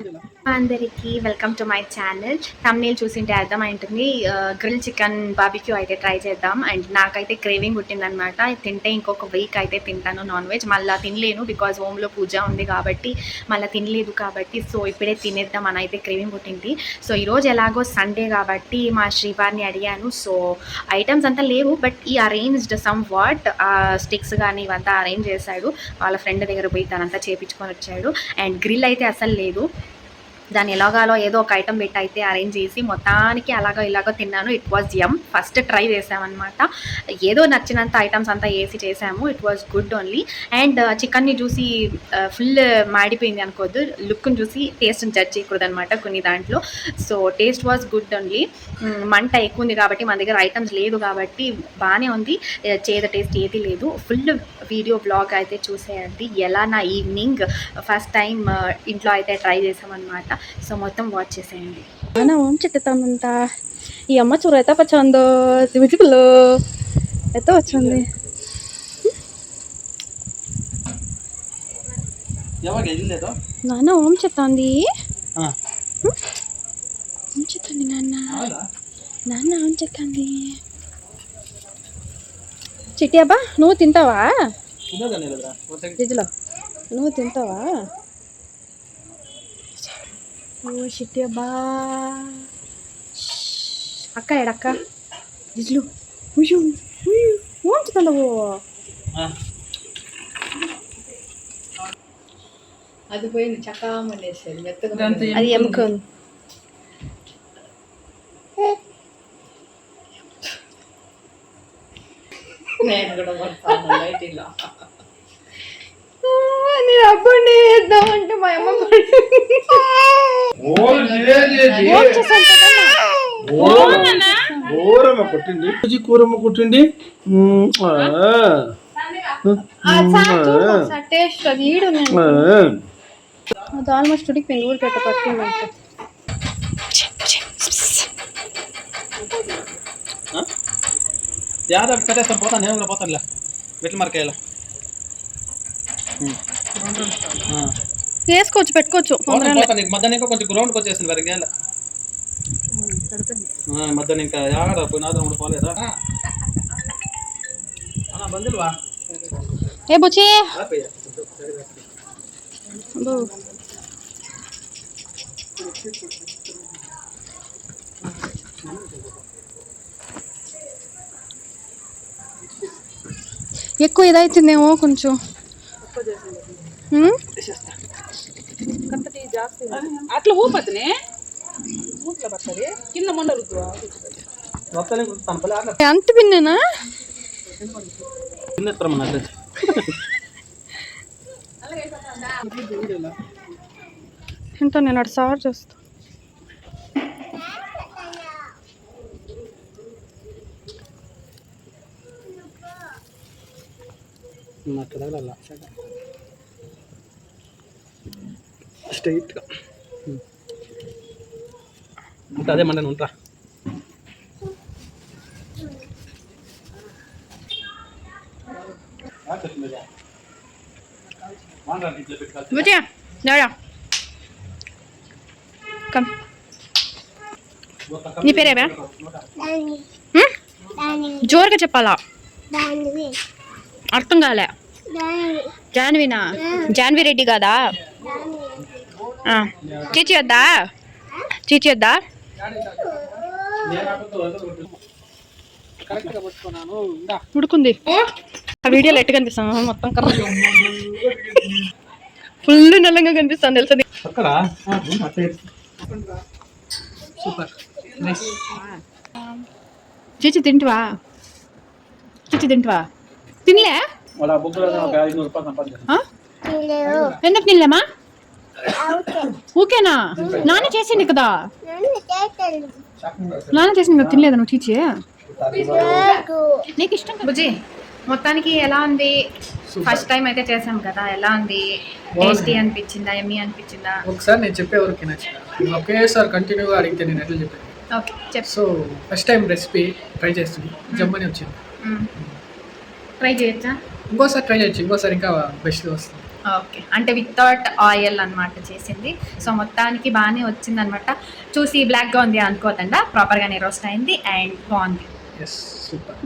అందరికీ welcome to my channel. Thumbnail చూసింటే అర్థమైంటుంది. గ్రిల్ చికెన్ బార్బిక్యూ అయితే ట్రై చేద్దాం. అండ్ నాకైతే క్రేవింగ్ పుట్టిందనమాట. తింటే ఇంకొక వీక్ అయితే తింటాను నాన్ వెజ్. మళ్ళీ తినలేను బికాజ్ హోమ్లో పూజ ఉంది కాబట్టి, మళ్ళీ తినలేదు కాబట్టి. సో ఇప్పుడే తినేద్దాం అని అయితే క్రేవింగ్ పుట్టింది. సో ఈరోజు ఎలాగో సండే కాబట్టి మా శ్రీవారిని అడిగాను. సో ఐటమ్స్ అంతా లేవు, బట్ ఈ అరేంజ్డ్ సమ్ వాట్ స్టిక్స్ కానీ ఇవంతా అరేంజ్ చేశాడు. వాళ్ళ ఫ్రెండ్ దగ్గర పోయి తనంతా చేపించుకొని వచ్చాడు. అండ్ గ్రిల్ అయితే అసలు లేదు. దాన్ని ఎలాగాలో ఏదో ఒక ఐటమ్ పెట్టి అయితే అరేంజ్ చేసి మొత్తానికి అలాగో ఇలాగో తిన్నాను. It was yum. First try చేసామన్నమాట. ఏదో నచ్చినంత ఐటమ్స్ అంతా వేసి చేసాము. It was good only. And చికెన్ని చూసి ఫుల్ మాడిపోయింది అనుకోవద్దు. లుక్ని చూసి టేస్ట్ని జడ్జ్ చేయకూడదు అనమాట కొన్ని దాంట్లో. So taste was good only. మంట ఎక్కువ ఉంది కాబట్టి మన దగ్గర ఐటమ్స్ లేదు కాబట్టి బాగానే ఉంది. చేద టేస్ట్ ఏది లేదు. ఫుల్ వీడియో బ్లాగ్ అయితే చూసేయండి. ఎలా నా ఈవినింగ్ ఫస్ట్ టైం ఇంట్లో అయితే ట్రై చేసామన్నమాట. సో మొత్తం వాచ్ చేసేయండి. ಓಂ ಚಿಟ್ಟತಮ್ಮಂತ ಈ ಅಮ್ಮ ಚೂರು ಎತ್ತ ಪಚ್ಚಂದು ಬಿಜಿಕಲ್ಲು ಎತ್ತ వచ్చింది. నాన్న ఓం చెత్తంది. ఓం చెత్తంది నాన్న. నాన్న ఓం చెత్తంది. చిట్టి అబ్బా నువ్వు తింటావా? ఫ్రిడ్జ్లో నువ్వు తింటావా? ఓ చిట్టి అబ్బా. అక్క ఏడక్క ఫ్రిడ్జ్లో ఓం చెత్తండవు. అది పోయింది చకామనేసేది మెత్తగా. అది ఎముకను నేను కూడా పడతాను లైటింగ్లో. నేను అబ్బండి వేద్దామంటే మా అమ్మ కొట్టింది కూరమ్మ కొట్టింది. టేస్ట్ అది ఈడు అది ఆల్మోస్ట్ ఉడికిపోయింది. ఊరు పెట్ట పట్టిందంటే యాదవ్ కట్టేస్తాను. పోతాను నేను కూడా పోతానులే. వెట్లు మరకాయలా వేసుకోవచ్చు పెట్టుకోవచ్చు. మధ్యాహ్నం ఇంకా కొంచెం గ్రౌండ్కి వచ్చేసింది వరకేళ్ళ మధ్యాహ్నం ఇంకా యాడ పోయినాదో కూడా పోలేదా బంధువులువా ఏ బుచ్చి ఎక్కువ ఇదైతుందేమో కొంచెం. అట్లా ఊపతినే ఊట్ల పడుతుంది కింద మండలుద్దు అంత పిన్నేనా ఇంత నేను అటు సార్ చేస్తా. స్ట్రైట్గా ఉంటా అదే మండని ఉంటా. నీ పేరేవా? జోరుగా చెప్పాలా? అర్థం కాలే. జాన్వినా? జాన్వి రెడ్డి కాదా? చీచి వద్దా? చీచి వద్దా? ఉడుకుంది. ఆ వీడియోలో ఎట్టు కనిపిస్తాను మొత్తం కర్ర ఫుల్ నల్లంగా కనిపిస్తాను తెలుసది. చీచి తింటువా? చీచి తింటువా? తినలే? ఎందుకు తినలేమా? ఊకేనా? నాన్న చేసింది కదా. నాన్న చేసింది కదా తినలేదా నువ్వు? చీచి నీకు ఇష్టం బుజ్జి మొత్తానికి ఎలా ఉంది? ఫస్ట్ టైం అయితే చేసాం కదా, ఎలా ఉంది? టేస్టీ అనిపించిందా? ఎమ్మీ అనిపించిందా? ఒకసారి నేను చెప్పేవరకు నచ్చింది. ఒకేసారి కంటిన్యూగా అడిగితే నేను ఎట్లా చెప్పాను. ఓకే చెప్పు. So first time recipe try చేస్తుంది, జమ్మని వచ్చింది. ట్రై చేయొచ్చా? ఇంకోసారి ట్రై చేయొచ్చు. ఇంకోసారి ఇంకా బెస్ట్ వస్తుంది. ఓకే, అంటే వితౌట్ ఆయిల్ అన్నమాట చేసింది. సో మొత్తానికి బాగానే వచ్చిందనమాట. చూసి బ్లాక్గా ఉంది అనుకోదండా, ప్రాపర్గానే రోస్ట్ అయింది అండ్ బాగుంది. Yes super